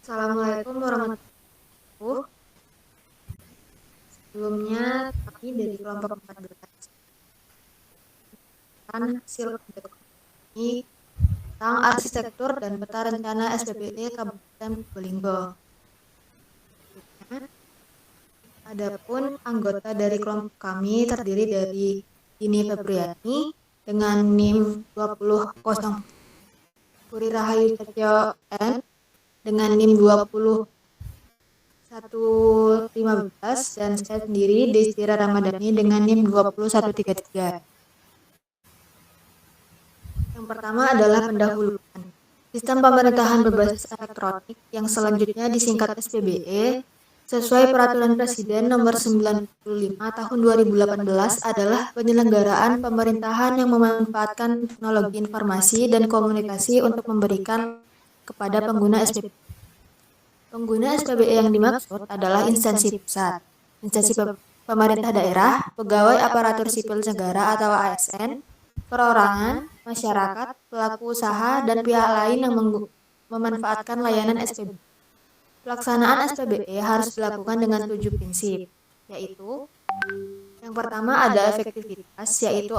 Assalamualaikum warahmatullahi wabarakatuh. Sebelumnya kami dari kelompok 14 akan hasil kerja kami tentang arsitektur dan peta rencana SPBE Kabupaten Probolinggo. Adapun anggota dari kelompok kami terdiri dari Dini Febriani dengan NIM 20, Puri Rahayu Setyo N dengan NIM 2115, dan saya sendiri Destira Ramadhani dengan NIM 20133. Yang pertama adalah pendahuluan. Sistem pemerintahan berbasis elektronik yang selanjutnya disingkat SPBE sesuai Peraturan Presiden Nomor 95 Tahun 2018 adalah penyelenggaraan pemerintahan yang memanfaatkan teknologi informasi dan komunikasi untuk memberikan kepada pengguna SPBE. Pengguna SPBE yang dimaksud adalah instansi pusat, instansi pemerintah daerah, pegawai aparatur sipil negara atau ASN, perorangan, masyarakat, pelaku usaha, dan pihak lain yang memanfaatkan layanan SPBE. Pelaksanaan SPBE harus dilakukan dengan 7 prinsip, yaitu yang pertama ada efektivitas, yaitu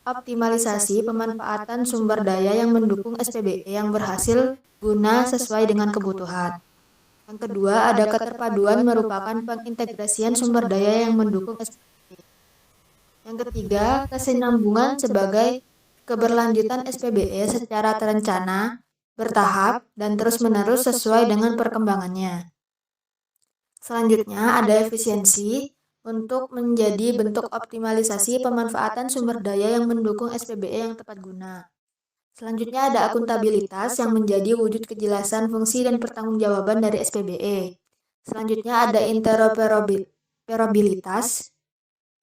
optimalisasi pemanfaatan sumber daya yang mendukung SPBE yang berhasil guna sesuai dengan kebutuhan. Yang kedua ada keterpaduan, merupakan pengintegrasian sumber daya yang mendukung SPBE. Yang ketiga, kesinambungan sebagai keberlanjutan SPBE secara terencana, bertahap, dan terus-menerus sesuai dengan perkembangannya. Selanjutnya ada efisiensi untuk menjadi bentuk optimalisasi pemanfaatan sumber daya yang mendukung SPBE yang tepat guna. Selanjutnya ada akuntabilitas yang menjadi wujud kejelasan fungsi dan pertanggungjawaban dari SPBE. Selanjutnya ada interoperabilitas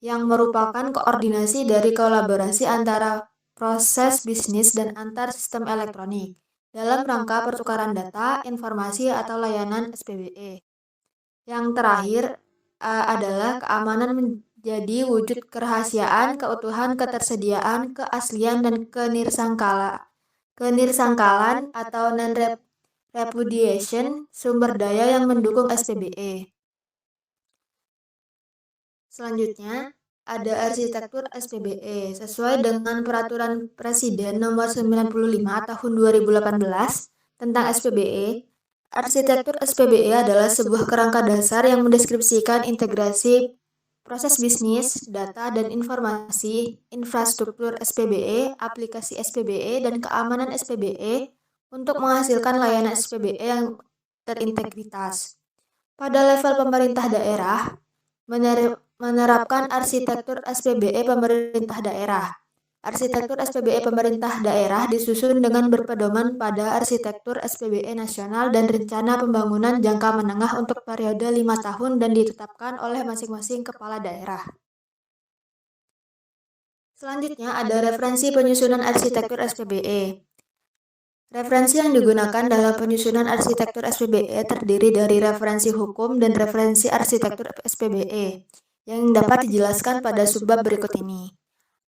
yang merupakan koordinasi dari kolaborasi antara proses bisnis dan antar sistem elektronik dalam rangka pertukaran data, informasi, atau layanan SPBE. Yang terakhir adalah keamanan menjadi wujud kerahasiaan, keutuhan, ketersediaan, keaslian, dan kenirangkalan atau non-repudiation sumber daya yang mendukung SPBE. Selanjutnya, ada arsitektur SPBE. Sesuai dengan Peraturan Presiden Nomor 95 Tahun 2018 tentang SPBE, arsitektur SPBE adalah sebuah kerangka dasar yang mendeskripsikan integrasi proses bisnis, data, dan informasi, infrastruktur SPBE, aplikasi SPBE, dan keamanan SPBE untuk menghasilkan layanan SPBE yang terintegritas. Pada level pemerintah daerah, menerapkan arsitektur SPBE pemerintah daerah. Arsitektur SPBE pemerintah daerah disusun dengan berpedoman pada arsitektur SPBE nasional dan rencana pembangunan jangka menengah untuk periode 5 tahun dan ditetapkan oleh masing-masing kepala daerah. Selanjutnya ada referensi penyusunan arsitektur SPBE. Referensi yang digunakan dalam penyusunan arsitektur SPBE terdiri dari referensi hukum dan referensi arsitektur SPBE yang dapat dijelaskan pada subbab berikut ini.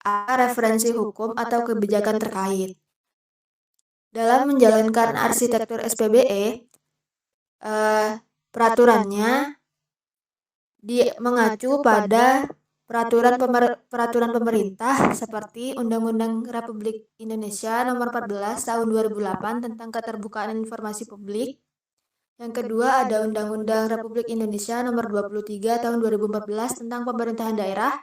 A. Referensi hukum atau kebijakan terkait. Dalam menjalankan arsitektur SPBE, peraturannya mengacu pada peraturan pemerintah seperti Undang-Undang Republik Indonesia Nomor 14 Tahun 2008 tentang Keterbukaan Informasi Publik. Yang kedua ada Undang-Undang Republik Indonesia Nomor 23 Tahun 2014 tentang Pemerintahan Daerah.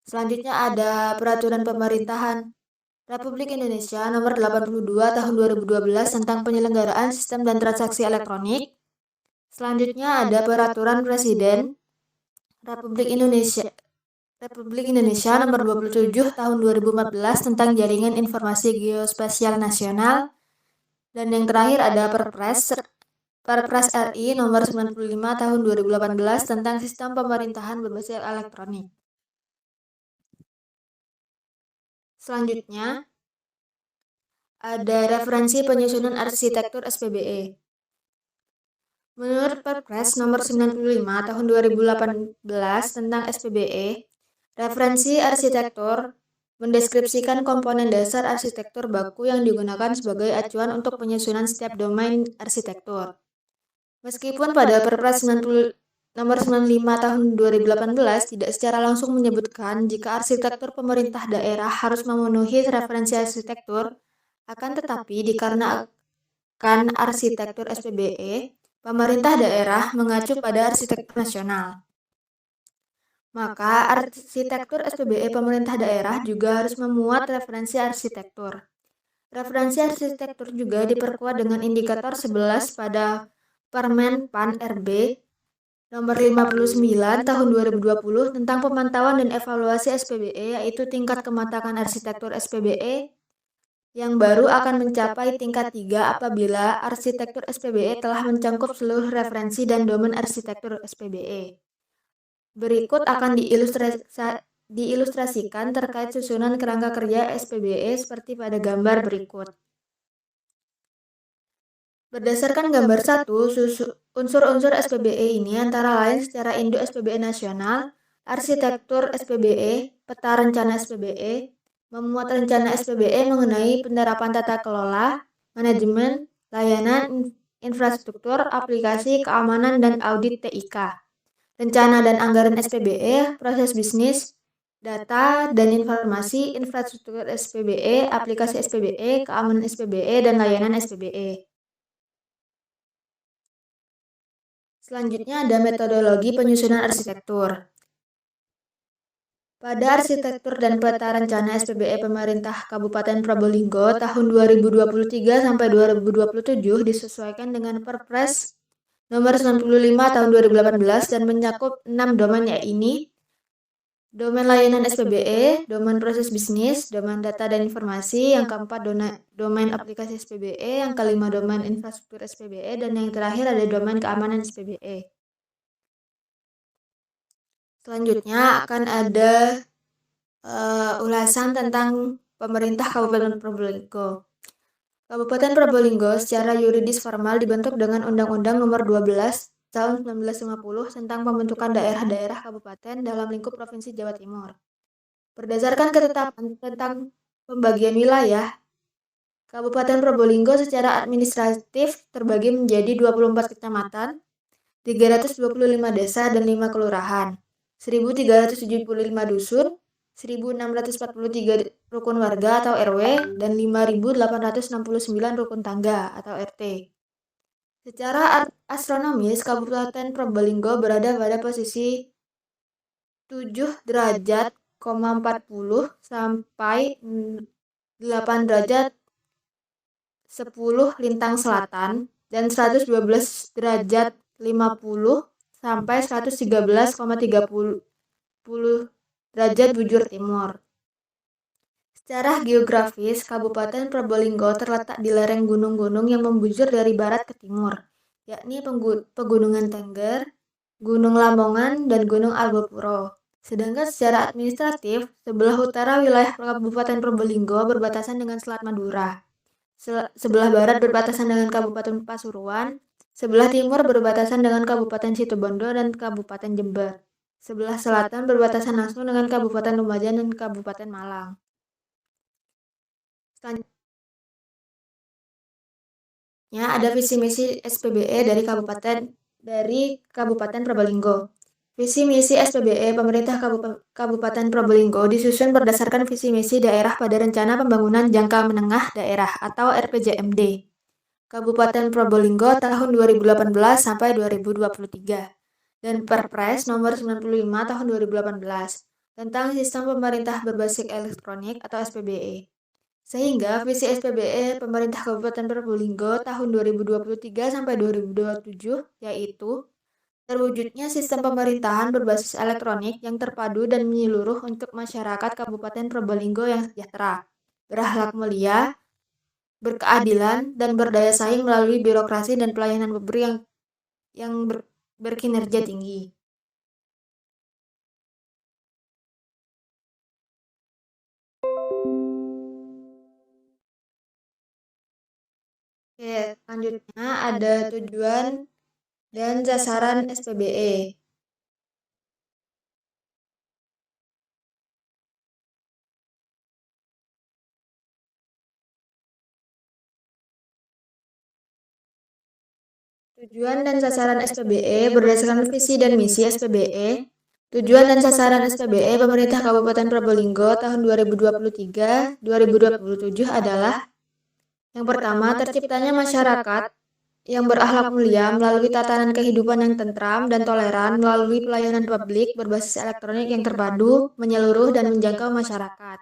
Selanjutnya ada Peraturan Pemerintahan Republik Indonesia Nomor 82 Tahun 2012 tentang Penyelenggaraan Sistem dan Transaksi Elektronik. Selanjutnya ada Peraturan Presiden Republik Indonesia Nomor 27 Tahun 2014 tentang Jaringan Informasi Geospasial Nasional. Dan yang terakhir ada Perpres RI Nomor 95 Tahun 2018 tentang Sistem Pemerintahan Berbasis Elektronik. Selanjutnya ada referensi penyusunan arsitektur SPBE. Menurut Perpres Nomor 95 Tahun 2018 tentang SPBE, referensi arsitektur mendeskripsikan komponen dasar arsitektur baku yang digunakan sebagai acuan untuk penyusunan setiap domain arsitektur. Meskipun pada Perpres 90 Nomor 95 Tahun 2018 tidak secara langsung menyebutkan jika arsitektur pemerintah daerah harus memenuhi referensi arsitektur, akan tetapi dikarenakan arsitektur SPBE, pemerintah daerah mengacu pada arsitektur nasional. Maka arsitektur SPBE pemerintah daerah juga harus memuat referensi arsitektur. Referensi arsitektur juga diperkuat dengan indikator 11 pada Permen PAN RB Nomor 59 Tahun 2020 tentang pemantauan dan evaluasi SPBE, yaitu tingkat kematangan arsitektur SPBE yang baru akan mencapai tingkat 3 apabila arsitektur SPBE telah mencangkup seluruh referensi dan domain arsitektur SPBE. Berikut akan diilustrasikan terkait susunan kerangka kerja SPBE seperti pada gambar berikut. Berdasarkan gambar 1, unsur-unsur SPBE ini antara lain secara induk SPBE nasional, arsitektur SPBE, peta rencana SPBE, memuat rencana SPBE mengenai penerapan tata kelola, manajemen, layanan, infrastruktur, aplikasi, keamanan, dan audit TIK. Rencana dan anggaran SPBE, proses bisnis, data dan informasi, infrastruktur SPBE, aplikasi SPBE, keamanan SPBE, dan layanan SPBE. Selanjutnya ada metodologi penyusunan arsitektur. Pada arsitektur dan peta rencana SPBE pemerintah Kabupaten Probolinggo tahun 2023 sampai 2027 disesuaikan dengan Perpres Nomor 95 Tahun 2018 dan mencakup 6 domain, yaitu domain layanan SPBE, domain proses bisnis, domain data dan informasi, yang keempat domain aplikasi SPBE, yang kelima domain infrastruktur SPBE, dan yang terakhir ada domain keamanan SPBE. Selanjutnya akan ada ulasan tentang pemerintah Kabupaten Probolinggo. Kabupaten Probolinggo secara yuridis formal dibentuk dengan Undang-Undang Nomor 12 Tahun 1950 tentang pembentukan daerah-daerah kabupaten dalam lingkup Provinsi Jawa Timur. Berdasarkan ketetapan tentang pembagian wilayah, Kabupaten Probolinggo secara administratif terbagi menjadi 24 kecamatan, 325 desa dan 5 kelurahan, 1.375 dusun, 1.643 rukun warga atau RW, dan 5.869 rukun tangga atau RT. Secara astronomis, Kabupaten Probolinggo berada pada posisi 7 derajat, 40 sampai 8 derajat 10 lintang selatan dan 112 derajat 50 sampai 113,30 derajat bujur timur. Secara geografis, Kabupaten Probolinggo terletak di lereng gunung-gunung yang membujur dari barat ke timur, yakni Pegunungan Tengger, Gunung Lamongan, dan Gunung Albopuro. Sedangkan secara administratif, sebelah utara wilayah Kabupaten Probolinggo berbatasan dengan Selat Madura. Sebelah barat berbatasan dengan Kabupaten Pasuruan, sebelah timur berbatasan dengan Kabupaten Situbondo dan Kabupaten Jember. Sebelah selatan berbatasan langsung dengan Kabupaten Lumajang dan Kabupaten Malang. Selanjutnya ada visi misi SPBE dari Kabupaten Probolinggo. Visi misi SPBE pemerintah Kabupaten Probolinggo disusun berdasarkan visi misi daerah pada Rencana Pembangunan Jangka Menengah Daerah atau RPJMD Kabupaten Probolinggo tahun 2018 sampai 2023 dan Perpres Nomor 95 Tahun 2018 tentang Sistem Pemerintah Berbasis Elektronik atau SPBE. Sehingga visi SPBE pemerintah Kabupaten Probolinggo tahun 2023 sampai 2027 yaitu terwujudnya sistem pemerintahan berbasis elektronik yang terpadu dan menyeluruh untuk masyarakat Kabupaten Probolinggo yang sejahtera, berakhlak mulia, berkeadilan, dan berdaya saing melalui birokrasi dan pelayanan publik yang berkinerja tinggi. Oke, selanjutnya ada tujuan dan sasaran SPBE. Tujuan dan sasaran SPBE berdasarkan visi dan misi SPBE. Tujuan dan sasaran SPBE pemerintah Kabupaten Probolinggo tahun 2023-2027 adalah: yang pertama, terciptanya masyarakat yang berakhlak mulia melalui tatanan kehidupan yang tentram dan toleran melalui pelayanan publik berbasis elektronik yang terpadu, menyeluruh, dan menjangkau masyarakat.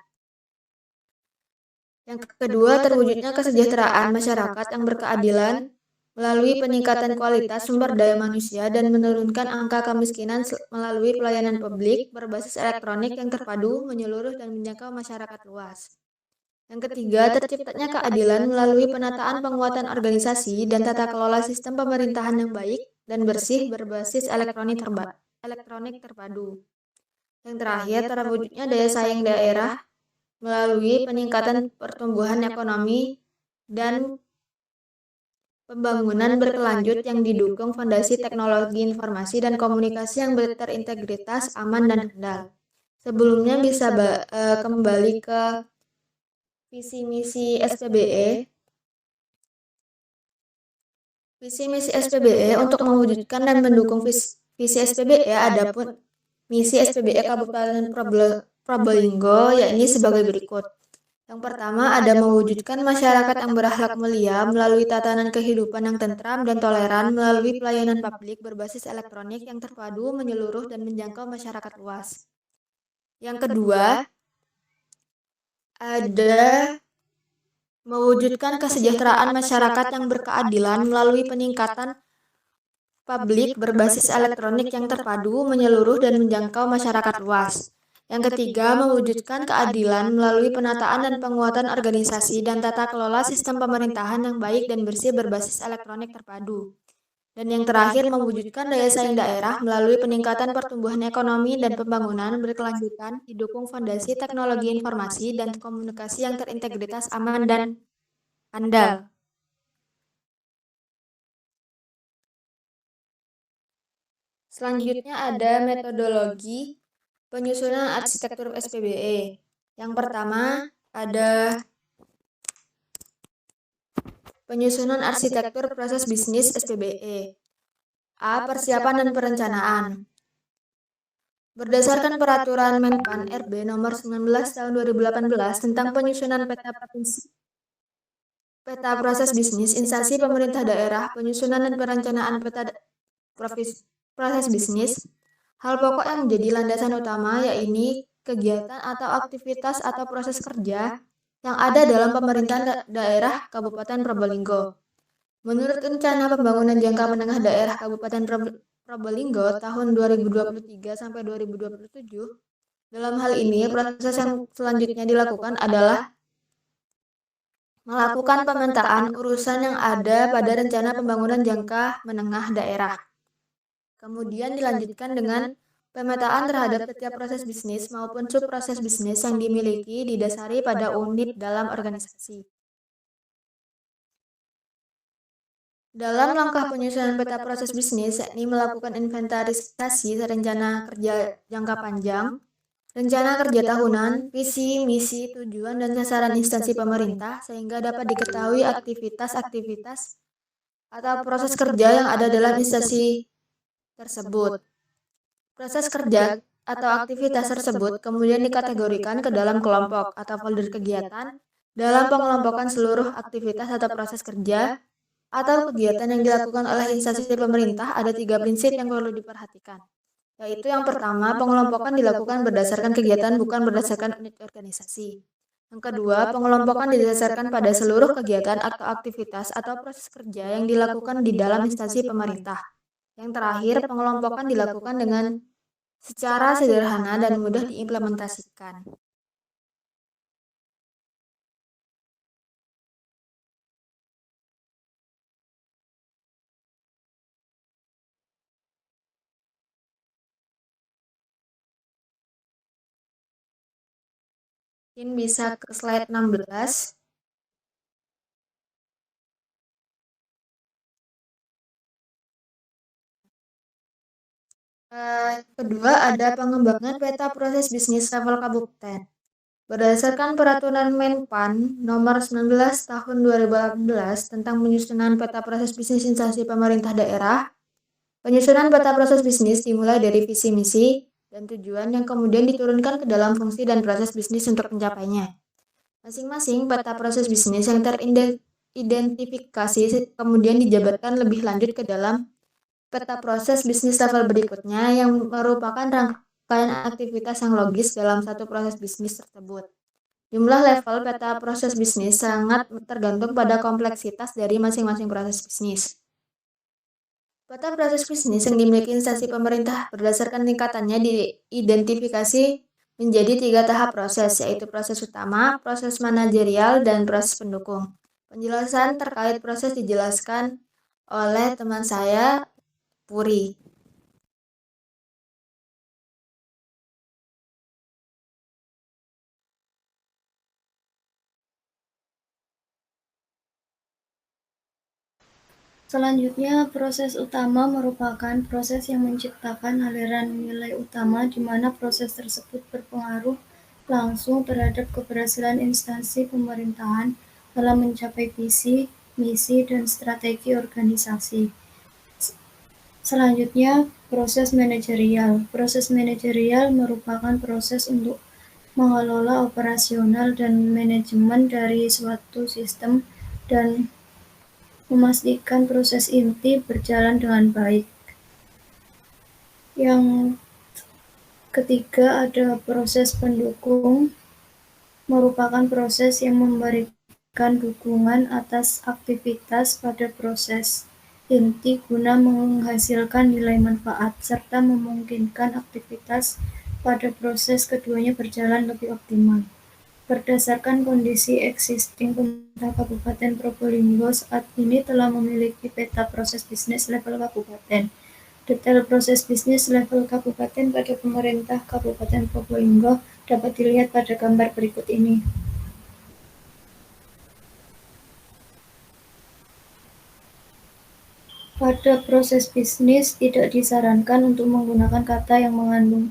Yang kedua, terwujudnya kesejahteraan masyarakat yang berkeadilan melalui peningkatan kualitas sumber daya manusia dan menurunkan angka kemiskinan melalui pelayanan publik berbasis elektronik yang terpadu, menyeluruh, dan menjangkau masyarakat luas. Yang ketiga, terciptanya keadilan melalui penataan penguatan organisasi dan tata kelola sistem pemerintahan yang baik dan bersih berbasis elektronik terpadu. Yang terakhir, terwujudnya daya saing daerah melalui peningkatan pertumbuhan ekonomi dan pembangunan berkelanjut yang didukung fondasi teknologi informasi dan komunikasi yang terintegritas, aman, dan handal. Sebelumnya bisa kembali ke visi misi SPBE. Visi misi SPBE untuk mewujudkan dan mendukung visi SPBE adapun misi SPBE Kabupaten Probolinggo yakni sebagai berikut. Yang pertama ada mewujudkan masyarakat yang berakhlak mulia melalui tatanan kehidupan yang tentram dan toleran melalui pelayanan publik berbasis elektronik yang terpadu, menyeluruh, dan menjangkau masyarakat luas. Yang kedua ada mewujudkan kesejahteraan masyarakat yang berkeadilan melalui peningkatan publik berbasis elektronik yang terpadu, menyeluruh, dan menjangkau masyarakat luas. Yang ketiga, mewujudkan keadilan melalui penataan dan penguatan organisasi dan tata kelola sistem pemerintahan yang baik dan bersih berbasis elektronik terpadu. Dan yang terakhir, mewujudkan daya saing daerah melalui peningkatan pertumbuhan ekonomi dan pembangunan berkelanjutan didukung fondasi teknologi informasi dan komunikasi yang terintegritas, aman, dan handal. Selanjutnya ada metodologi penyusunan arsitektur SPBE. Yang pertama ada penyusunan arsitektur proses bisnis SPBE. A. Persiapan dan perencanaan. Berdasarkan peraturan Menpan RB nomor 19 tahun 2018 tentang penyusunan peta proses bisnis instansi pemerintah daerah, penyusunan dan perencanaan peta proses bisnis, hal pokok yang menjadi landasan utama yaitu kegiatan atau aktivitas atau proses kerja yang ada dalam pemerintahan daerah Kabupaten Probolinggo. Menurut Rencana Pembangunan Jangka Menengah Daerah Kabupaten Probolinggo tahun 2023 sampai 2027, dalam hal ini proses yang selanjutnya dilakukan adalah melakukan pemetaan urusan yang ada pada Rencana Pembangunan Jangka Menengah Daerah. Kemudian dilanjutkan dengan pemetaan terhadap setiap proses bisnis maupun subproses bisnis yang dimiliki didasari pada unit dalam organisasi. Dalam langkah penyusunan peta proses bisnis, yakni melakukan inventarisasi rencana kerja jangka panjang, rencana kerja tahunan, visi, misi, tujuan, dan sasaran instansi pemerintah, sehingga dapat diketahui aktivitas-aktivitas atau proses kerja yang ada dalam instansi tersebut. Proses kerja atau aktivitas tersebut kemudian dikategorikan ke dalam kelompok atau folder kegiatan dalam pengelompokan seluruh aktivitas atau proses kerja atau kegiatan yang dilakukan oleh instansi pemerintah. Ada 3 prinsip yang perlu diperhatikan, yaitu yang pertama, pengelompokan dilakukan berdasarkan kegiatan bukan berdasarkan unit organisasi. Yang kedua, pengelompokan didasarkan pada seluruh kegiatan atau aktivitas atau proses kerja yang dilakukan di dalam instansi pemerintah. Yang terakhir, pengelompokan dilakukan dengan secara sederhana dan mudah diimplementasikan. Mungkin bisa ke slide 16. Kedua, ada pengembangan peta proses bisnis level kabupaten. Berdasarkan Peraturan Menpan Nomor 19 Tahun 2018 tentang penyusunan peta proses bisnis instansi pemerintah daerah, penyusunan peta proses bisnis dimulai dari visi misi dan tujuan yang kemudian diturunkan ke dalam fungsi dan proses bisnis untuk mencapainya. Masing-masing peta proses bisnis yang teridentifikasi kemudian dijabarkan lebih lanjut ke dalam peta proses bisnis level berikutnya yang merupakan rangkaian aktivitas yang logis dalam satu proses bisnis tersebut. Jumlah level peta proses bisnis sangat tergantung pada kompleksitas dari masing-masing proses bisnis. Peta proses bisnis yang dimiliki instansi pemerintah berdasarkan tingkatannya diidentifikasi menjadi 3 tahap proses, yaitu proses utama, proses manajerial, dan proses pendukung. Penjelasan terkait proses dijelaskan oleh teman saya, Puri. Selanjutnya, proses utama merupakan proses yang menciptakan aliran nilai utama di mana proses tersebut berpengaruh langsung terhadap keberhasilan instansi pemerintahan dalam mencapai visi, misi, dan strategi organisasi. Selanjutnya, proses manajerial. Proses manajerial merupakan proses untuk mengelola operasional dan manajemen dari suatu sistem dan memastikan proses inti berjalan dengan baik. Yang ketiga ada proses pendukung, merupakan proses yang memberikan dukungan atas aktivitas pada proses inti guna menghasilkan nilai manfaat, serta memungkinkan aktivitas pada proses keduanya berjalan lebih optimal. Berdasarkan kondisi existing, pemerintah Kabupaten Probolinggo saat ini telah memiliki peta proses bisnis level kabupaten. Detail proses bisnis level kabupaten pada pemerintah Kabupaten Probolinggo dapat dilihat pada gambar berikut ini. Pada proses bisnis, tidak disarankan untuk menggunakan kata yang mengandung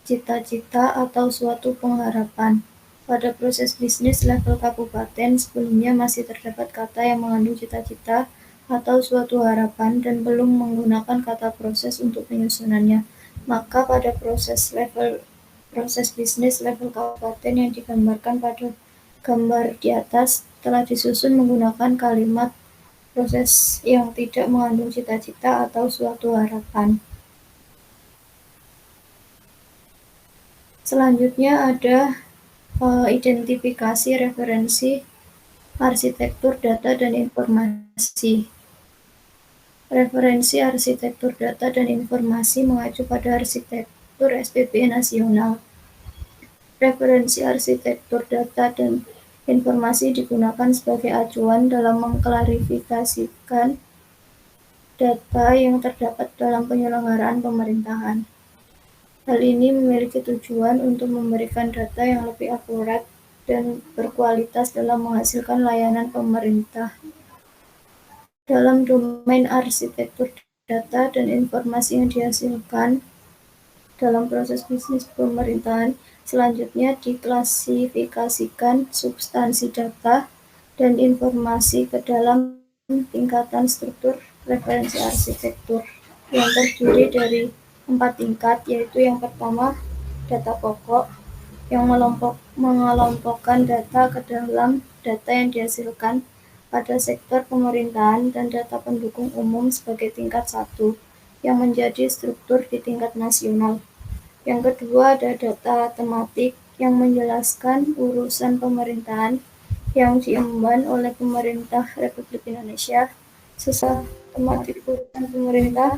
cita-cita atau suatu pengharapan. Pada proses bisnis level kabupaten, sebelumnya masih terdapat kata yang mengandung cita-cita atau suatu harapan dan belum menggunakan kata proses untuk penyusunannya. Maka pada proses bisnis level kabupaten yang digambarkan pada gambar di atas telah disusun menggunakan kalimat proses yang tidak mengandung cita-cita atau suatu harapan. Selanjutnya ada identifikasi referensi arsitektur data dan informasi. Referensi arsitektur data dan informasi mengacu pada arsitektur SPBE nasional. Referensi arsitektur data dan informasi digunakan sebagai acuan dalam mengklarifikasikan data yang terdapat dalam penyelenggaraan pemerintahan. Hal ini memiliki tujuan untuk memberikan data yang lebih akurat dan berkualitas dalam menghasilkan layanan pemerintah. Dalam domain arsitektur data dan informasi yang dihasilkan dalam proses bisnis pemerintahan, selanjutnya diklasifikasikan substansi data dan informasi ke dalam tingkatan struktur referensi arsitektur yang terdiri dari 4 tingkat, yaitu yang pertama, data pokok, yang mengelompokkan data ke dalam data yang dihasilkan pada sektor pemerintahan dan data pendukung umum sebagai tingkat 1, yang menjadi struktur di tingkat nasional. Yang kedua ada data tematik yang menjelaskan urusan pemerintahan yang diemban oleh pemerintah Republik Indonesia sesuai tematik urusan pemerintah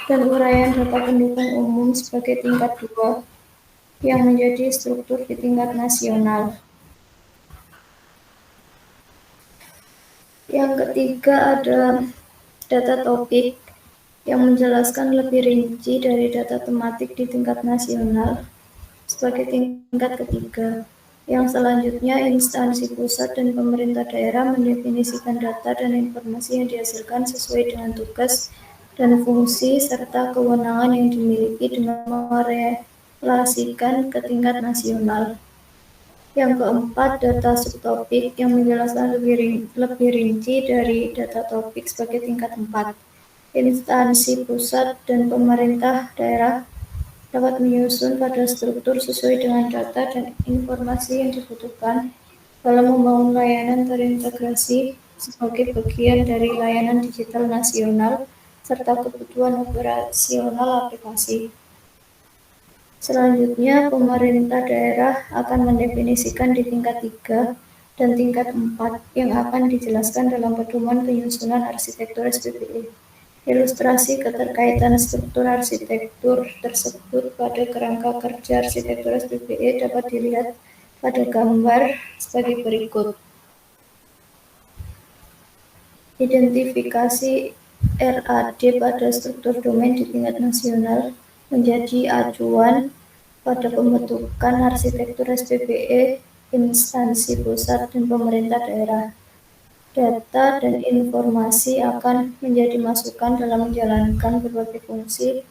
dan uraian data pendukung umum sebagai tingkat 2 yang menjadi struktur di tingkat nasional. Yang ketiga ada data topik yang menjelaskan lebih rinci dari data tematik di tingkat nasional sebagai tingkat ketiga. Yang selanjutnya, instansi pusat dan pemerintah daerah mendefinisikan data dan informasi yang dihasilkan sesuai dengan tugas dan fungsi serta kewenangan yang dimiliki dengan merelasikan ke tingkat nasional. Yang keempat, data subtopik yang menjelaskan lebih rinci dari data topik sebagai tingkat 4. Instansi pusat dan pemerintah daerah dapat menyusun pada struktur sesuai dengan data dan informasi yang dibutuhkan dalam membangun layanan terintegrasi sebagai bagian dari layanan digital nasional serta kebutuhan operasional aplikasi. Selanjutnya, pemerintah daerah akan mendefinisikan di tingkat 3 dan tingkat 4 yang akan dijelaskan dalam pedoman penyusunan arsitektur SPBE. Ilustrasi keterkaitan struktur arsitektur tersebut pada kerangka kerja arsitektur SPBE dapat dilihat pada gambar sebagai berikut. Identifikasi RAD pada struktur domain di tingkat nasional menjadi acuan pada pembentukan arsitektur SPBE, instansi pusat dan pemerintah daerah. Data dan informasi akan menjadi masukan dalam menjalankan berbagai fungsi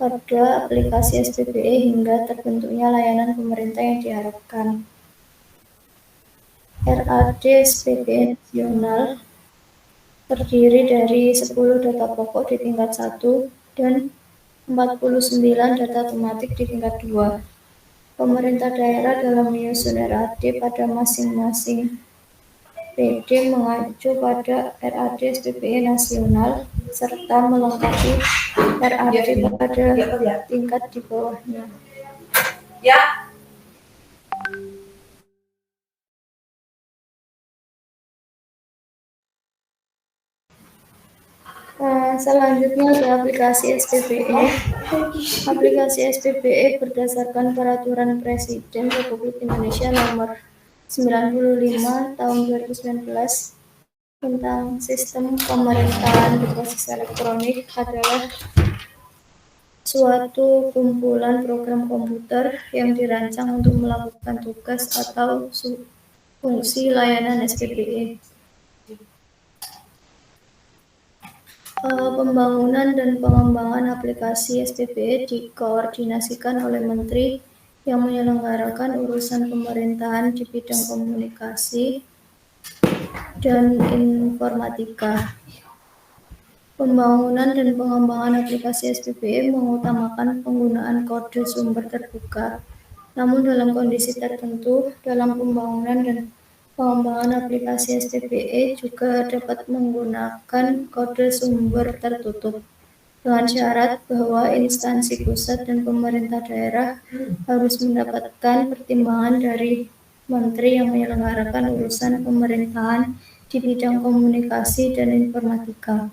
pada aplikasi SPBE hingga terbentuknya layanan pemerintah yang diharapkan. RAD SPBE nasional terdiri dari 10 data pokok di tingkat 1 dan 49 data tematik di tingkat 2. Pemerintah daerah dalam menyusun RAD pada masing-masing PD mengacu pada RAD SPBE nasional serta melengkapi RAD pada tingkat di bawahnya. Selanjutnya ada aplikasi SPBE. Aplikasi SPBE berdasarkan Peraturan Presiden Republik Indonesia Nomor 95 Tahun 2019 tentang Sistem Pemerintahan Berbasis Elektronik adalah suatu kumpulan program komputer yang dirancang untuk melakukan tugas atau fungsi layanan SPBE. Pembangunan dan pengembangan aplikasi SPBE dikoordinasikan oleh Menteri yang menyelenggarakan urusan pemerintahan di bidang komunikasi dan informatika. Pembangunan dan pengembangan aplikasi SPBE mengutamakan penggunaan kode sumber terbuka. Namun dalam kondisi tertentu, dalam pembangunan dan pengembangan aplikasi SPBE juga dapat menggunakan kode sumber tertutup, dengan syarat bahwa instansi pusat dan pemerintah daerah harus mendapatkan pertimbangan dari Menteri yang menyelenggarakan urusan pemerintahan di bidang komunikasi dan informatika.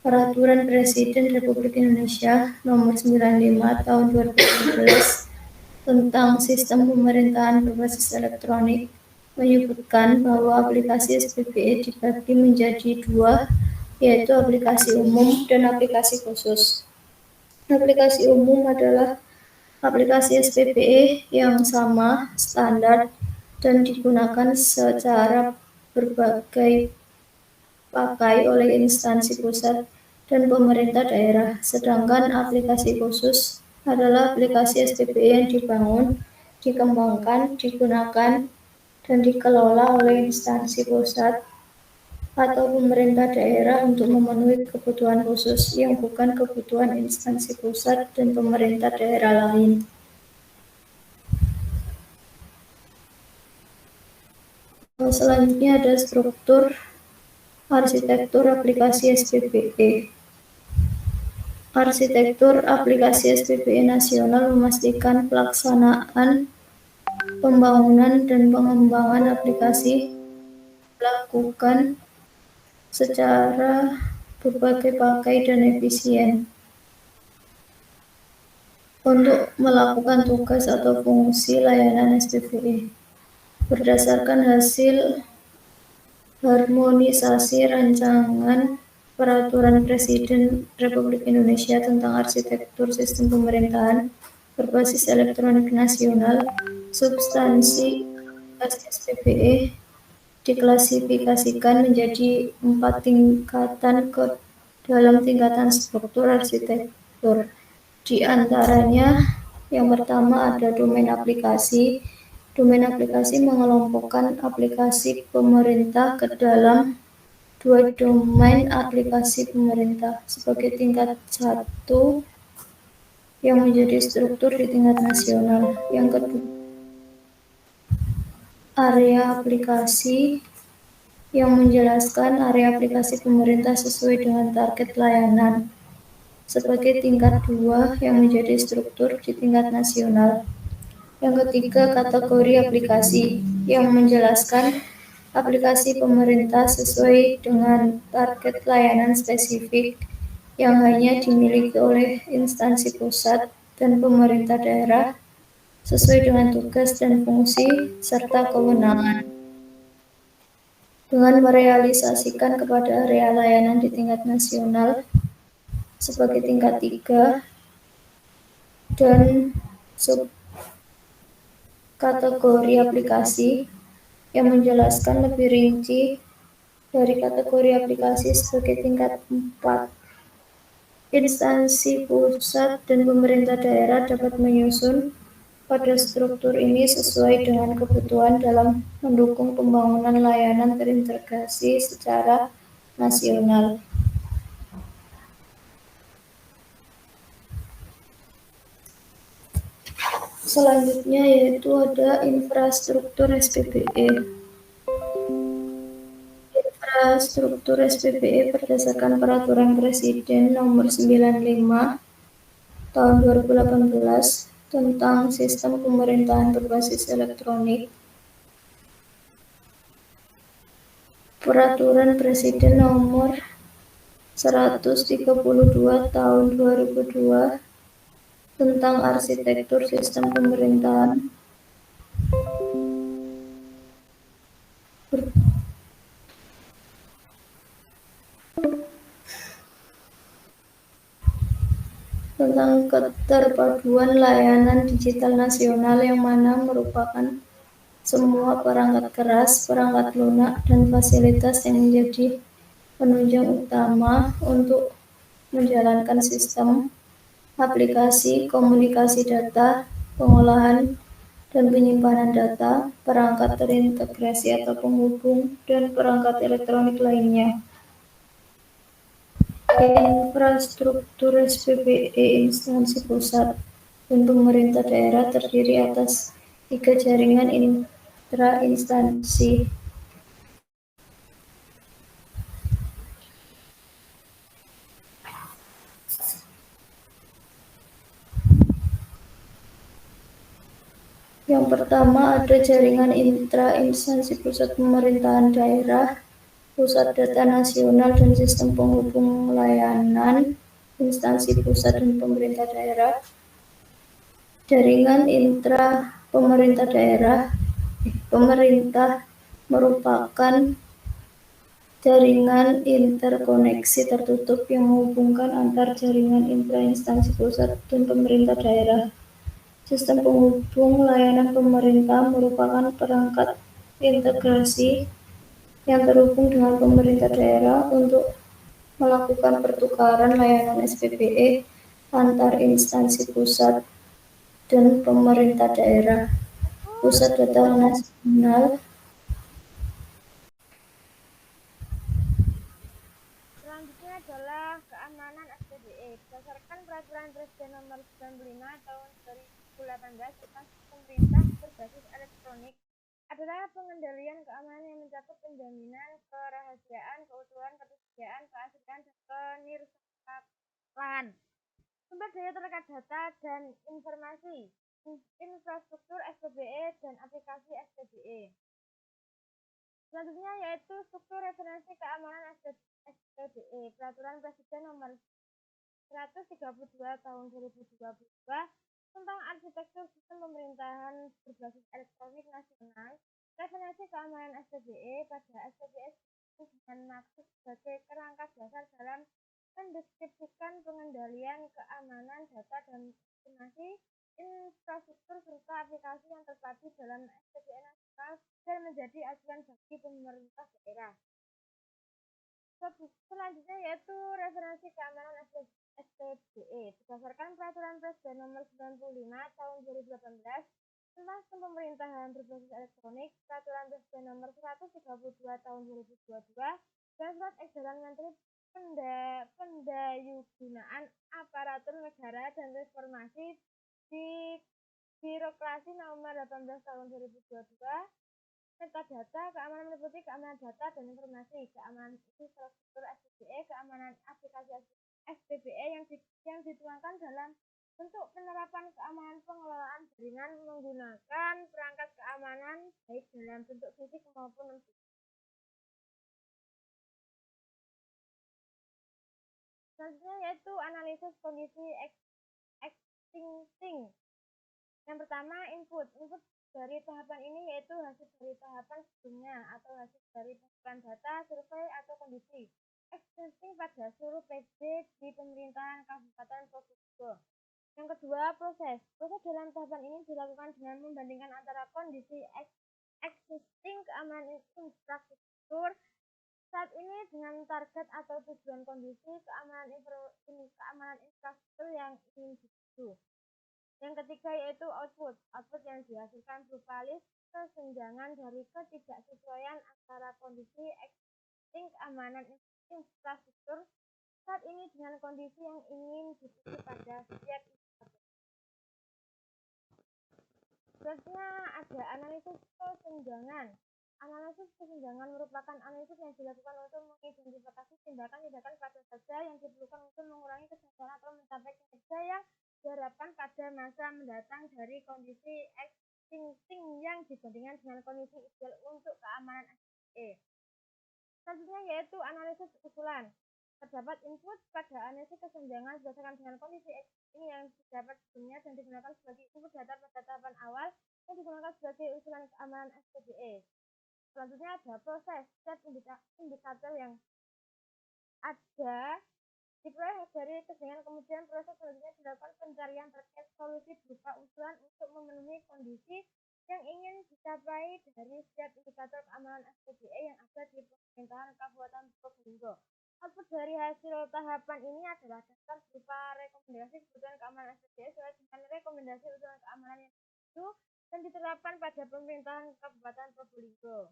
Peraturan Presiden Republik Indonesia Nomor 95 Tahun 2017 tentang Sistem Pemerintahan Berbasis Elektronik menyebutkan bahwa aplikasi SPBE dibagi menjadi 2, yaitu aplikasi umum dan aplikasi khusus. Aplikasi umum adalah aplikasi SPBE yang sama, standar, dan digunakan secara berbagai pakai oleh instansi pusat dan pemerintah daerah. Sedangkan aplikasi khusus adalah aplikasi SPBE yang dibangun, dikembangkan, digunakan, dan dikelola oleh instansi pusat atau pemerintah daerah untuk memenuhi kebutuhan khusus yang bukan kebutuhan instansi pusat dan pemerintah daerah lain. Selanjutnya ada struktur arsitektur aplikasi SPBE. Arsitektur aplikasi SPBE nasional memastikan pelaksanaan pembangunan dan pengembangan aplikasi dilakukan secara berbagai pakai dan efisien. Untuk melakukan tugas atau fungsi layanan SPBE berdasarkan hasil harmonisasi rancangan Peraturan Presiden Republik Indonesia tentang Arsitektur Sistem Pemerintahan Berbasis Elektronik Nasional, substansi aplikasi SPBE diklasifikasikan menjadi 4 tingkatan dalam tingkatan struktur arsitektur. Di antaranya, yang pertama ada domain aplikasi. Domain aplikasi mengelompokkan aplikasi pemerintah ke dalam dua domain aplikasi pemerintah sebagai tingkat 1 yang menjadi struktur di tingkat nasional. Yang kedua, area aplikasi yang menjelaskan area aplikasi pemerintah sesuai dengan target layanan sebagai tingkat 2 yang menjadi struktur di tingkat nasional. Yang ketiga, kategori aplikasi yang menjelaskan aplikasi pemerintah sesuai dengan target layanan spesifik yang hanya dimiliki oleh instansi pusat dan pemerintah daerah sesuai dengan tugas dan fungsi serta kewenangan. Dengan merealisasikan kepada area layanan di tingkat nasional sebagai tingkat 3 dan subkategori aplikasi yang menjelaskan lebih rinci dari kategori aplikasi sebagai tingkat 4. Instansi pusat dan pemerintah daerah dapat menyusun pada struktur ini sesuai dengan kebutuhan dalam mendukung pembangunan layanan terintegrasi secara nasional. Selanjutnya yaitu ada infrastruktur SPBE. Infrastruktur SPBE berdasarkan Peraturan Presiden Nomor 95 Tahun 2018 tentang Sistem Pemerintahan Berbasis Elektronik. Peraturan Presiden Nomor 132 Tahun 2002 tentang Arsitektur Sistem Pemerintahan tentang keterpaduan layanan digital nasional yang mana merupakan semua perangkat keras, perangkat lunak, dan fasilitas yang menjadi penunjang utama untuk menjalankan sistem, aplikasi, komunikasi data, pengolahan, dan penyimpanan data, perangkat terintegrasi atau penghubung, dan perangkat elektronik lainnya. Infrastruktur SPBE instansi pusat dan pemerintah daerah terdiri atas 3 jaringan intra-instansi. Yang pertama ada jaringan intra-instansi pusat pemerintahan daerah, pusat data nasional dan sistem penghubung layanan instansi pusat dan pemerintah daerah. Jaringan intra pemerintah daerah, pemerintah merupakan jaringan interkoneksi tertutup yang menghubungkan antar jaringan intra-instansi pusat dan pemerintah daerah. Sistem penghubung layanan pemerintah merupakan perangkat integrasi yang terhubung dengan pemerintah daerah untuk melakukan pertukaran layanan SPBE antar instansi pusat dan pemerintah daerah. Pusat Data Nasional Selanjutnya adalah keamanan SPBE. Berdasarkan Peraturan Presiden Nomor 95 Tahun 2018 tentang Pemerintah Berbasis Elektronik adalah pengendalian keamanan yang mencakup penjaminan kerahasiaan, keutuhan, ketersediaan, keaslian, dan kenirsalahkan sumber daya terkait data dan informasi, infrastruktur SPBE dan aplikasi SPBE. Selanjutnya yaitu struktur referensi keamanan SPBE. Peraturan Presiden Nomor 132 Tahun 2022 tentang arsitektur sistem pemerintahan berbasis elektronik nasional. Referensi keamanan SPBE pada SPBE dengan maksud sebagai kerangka dasar dalam mendeskripsikan pengendalian keamanan data dan informasi, infrastruktur serta aplikasi yang terpadu dalam SPBE nasional dan menjadi acuan bagi pemerintah daerah. Selanjutnya yaitu referensi keamanan SPBE. Berdasarkan Peraturan Presiden Nomor 95 Tahun 2018 tentang sistem pemerintahan berbasis elektronik, Peraturan Presiden Nomor 132 Tahun 2022, dan Surat Edaran Menteri Pendayugunaan Aparatur Negara dan Reformasi di Birokrasi Nomor 18 Tahun 2022, metadata, keamanan meliputi keamanan data dan informasi, keamanan infrastruktur SPBE, keamanan aplikasi SPBE yang dituangkan dalam bentuk penerapan keamanan pengelolaan jaringan menggunakan perangkat keamanan baik dalam bentuk fisik maupun non-fisik. Selanjutnya yaitu analisis kondisi existing. Yang pertama, input. Input dari tahapan ini yaitu hasil dari tahapan sebelumnya atau hasil dari pengumpulan data, survei, atau kondisi existing pada seluruh PD di pemerintahan Kabupaten Probolinggo. Yang kedua, proses. Proses dalam tahapan ini dilakukan dengan membandingkan antara kondisi existing keamanan infrastruktur saat ini dengan target atau tujuan kondisi keamanan infrastruktur yang ingin dituju. Yang ketiga yaitu output. Output yang dihasilkan berupa list kesenjangan dari ketidaksesuaian antara kondisi existing keamanan infrastruktur saat ini dengan kondisi yang ingin dituju pada setiap indikator. Selanjutnya ada analisis kesenjangan. Analisis kesenjangan merupakan analisis yang dilakukan untuk mengidentifikasi tindakan-tindakan pada saja yang diperlukan untuk mengurangi kesenjangan atau mencapai kinerja yang diharapkan pada masa mendatang dari kondisi existing yang dibandingkan dengan kondisi ideal untuk keamanan SPBE. Selanjutnya yaitu analisis usulan. Terdapat input pada analisis kesenjangan berdasarkan dengan kondisi existing yang didapat sebelumnya dan digunakan sebagai input data pada tahapan awal yang digunakan sebagai usulan keamanan SPBE. Selanjutnya ada proses set indikator yang ada diperoleh dari kesenjangan, kemudian proses selanjutnya dilakukan pencarian terkait solusi berupa usulan untuk memenuhi kondisi yang ingin dicapai dari setiap indikator keamanan SPBE yang ada di pemerintahan Kabupaten Probolinggo. Output dari hasil tahapan ini adalah daftar berupa rekomendasi kebutuhan keamanan SPBE sesuai dengan rekomendasi usulan keamanan yang dituju dan diterapkan pada pemerintahan Kabupaten Probolinggo.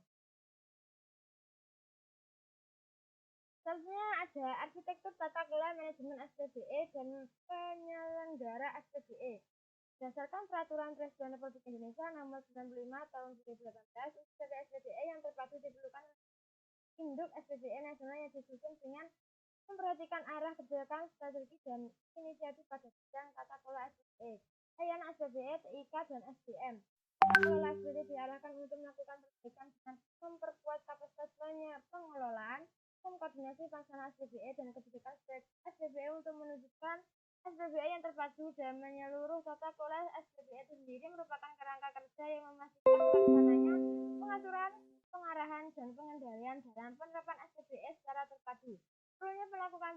Selanjutnya ada arsitektur tata kelola manajemen SPBE dan penyelenggara SPBE. Berdasarkan Peraturan Presiden Republik Indonesia Nomor 95 Tahun 2018, Induk SPBE yang terpadu diperlukan induk SPBE nasional yang disusun dengan memperhatikan arah kebijakan, strategi, dan inisiatif pada bidang tata kelola SPBE, layanan SPBE, TIK, dan SDM. Tata kelola SPBE diarahkan untuk melakukan perbaikan dengan memperkuat kapasitas pengelolaan, mengkoordinasi pelaksanaan SPBE dan kebijakan SPBE untuk menunjukkan SPBE yang terpadu dan menyeluruh. Tata kelola SPBE itu sendiri merupakan kerangka kerja yang memastikan pelaksananya pengaturan, pengarahan, dan pengendalian dalam penerapan SPBE secara terpadu. Perlunya melakukan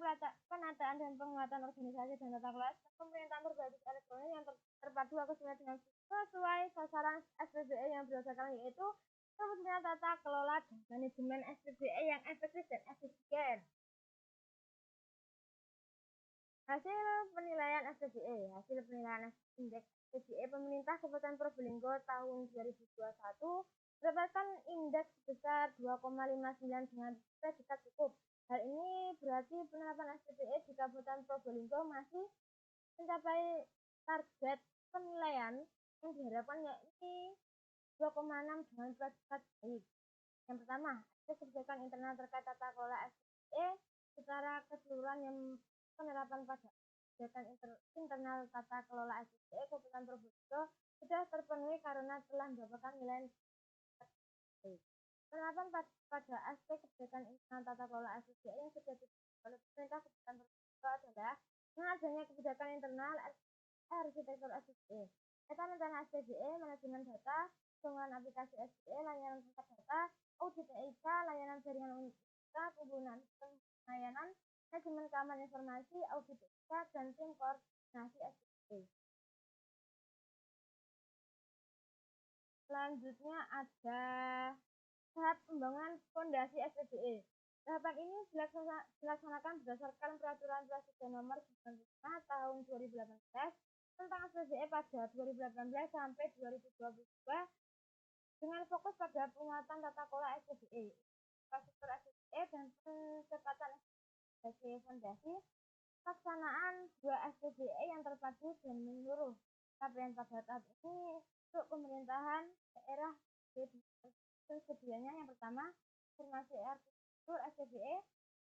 penataan dan penguatan organisasi dan tata kelola pemerintahan berbasis elektronik yang terpadu agar dengan sesuai sasaran SPBE yang berdasarkan yaitu terwujudnya tata kelola dan manajemen SPBE yang efektif dan efisien. Hasil penilaian SPBE. Hasil penilaian indeks SPBE pemerintah Kabupaten Probolinggo tahun 2021 mendapatkan indeks sebesar 2,59 dengan predikat cukup. Hal ini berarti penerapan SPBE di Kabupaten Probolinggo masih mencapai target penilaian yang diharapkan yakni 2,6 dengan predikat baik. Yang pertama, ada kebijakan internal terkait tata kelola SPBE secara keseluruhan yang penerapan pada kegiatan internal tata kelola SPBE Kabupaten Probolinggo sudah terpenuhi karena telah mendapatkan nilai baik. Penerapan pada aspek kebijakan internal tata kelola SPBE yang sudah dilakukan oleh pemerintah Kabupaten Probolinggo adalah dengan adanya kebijakan internal arsitektur SPBE, peta rencana SPBE, manajemen data, pengembangan aplikasi SPBE, layanan pusat data, audit TIK, layanan jaringan unika, penggunaan layanan, manajemen keamanan informasi, audit TIK, dan tim koordinasi SPBE. Selanjutnya ada tahap pembangunan fondasi SPBE. Tahapan ini dilaksanakan berdasarkan Peraturan Presiden Nomor 95 Tahun 2018 tentang SPBE pada 2018 sampai 2022 dengan fokus pada penguatan tata kelola SPBE, infrastruktur SPBE, dan pencepatan sebagai fondasi pelaksanaan 2 SPBE yang terpadu dan menyeluruh. Capaian pada tahap ini untuk pemerintahan daerah sedianya yang pertama, informasi arsitektur SPBE,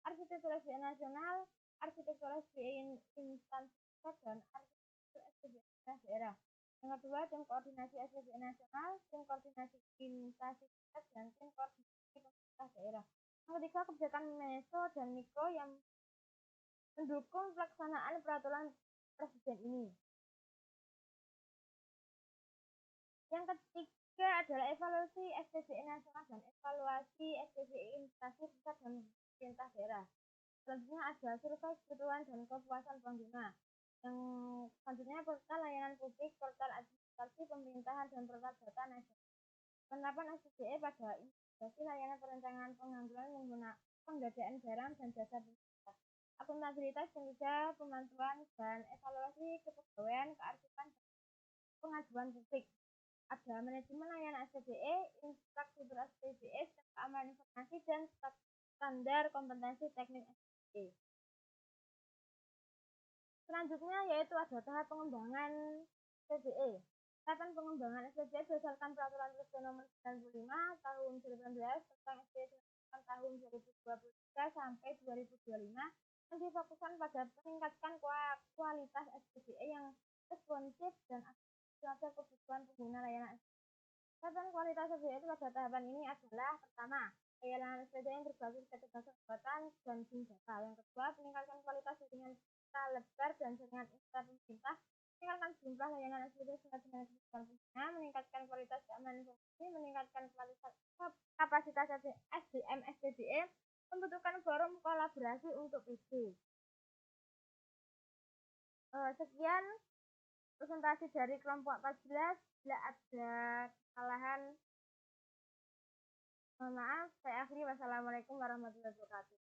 arsitektur SPBE nasional, arsitektur SPBE instansi dan arsitektur SPBE daerah. Yang kedua, tim koordinasi SPBE nasional, tim koordinasi instansi dan tim koordinasi pemerintah daerah. Yang ketiga, kebijakan meso dan mikro yang mendukung pelaksanaan peraturan presiden ini. Yang ketiga adalah evaluasi SPBE nasional dan evaluasi SPBE instansi pusat dan pemerintah daerah. Selanjutnya ada survei kebutuhan dan kepuasan pengguna. Yang selanjutnya portal layanan publik, portal administrasi pemerintahan, dan portal data nasional. Penerapan SPBE pada integrasi layanan perencanaan pengangguran menggunakan pengadaan barang dan jasa pemerintah. Akuntabilitas kinerja, pemantauan, dan evaluasi kepegawaian, kearifan, dan pengaduan publik. Ada manajemen layanan SPBE, infrastruktur SPBE, keamanan informasi, dan standar kompetensi teknik SPBE. Selanjutnya yaitu ada tahap pengembangan SPBE. Tahapan pengembangan SPBE berdasarkan Peraturan Presiden Nomor 95 Tahun 2019 tentang SPBE tahun 2023 sampai 2025 yang difokuskan pada meningkatkan kualitas SPBE yang responsif dan aktif kebutuhan pengguna layanan SPBE. Tahapan kualitas SPBE pada tahapan ini adalah pertama, layanan SPBE yang berbasis kecerdasan buatan dan big data. Yang kedua, meningkatkan kualitas jaringan lebar dan jaringan internet pemerintah, meningkatkan jumlah layanan SPBE sesuai dengan kebutuhan pengguna, meningkatkan kualitas keamanan informasi, meningkatkan kualitas kapasitas SDM SPBE, membutuhkan forum kolaborasi untuk PD. Sekian presentasi dari kelompok 14. Bila ada kesalahan, mohon maaf. Saya akhiri. Wassalamualaikum warahmatullahi wabarakatuh.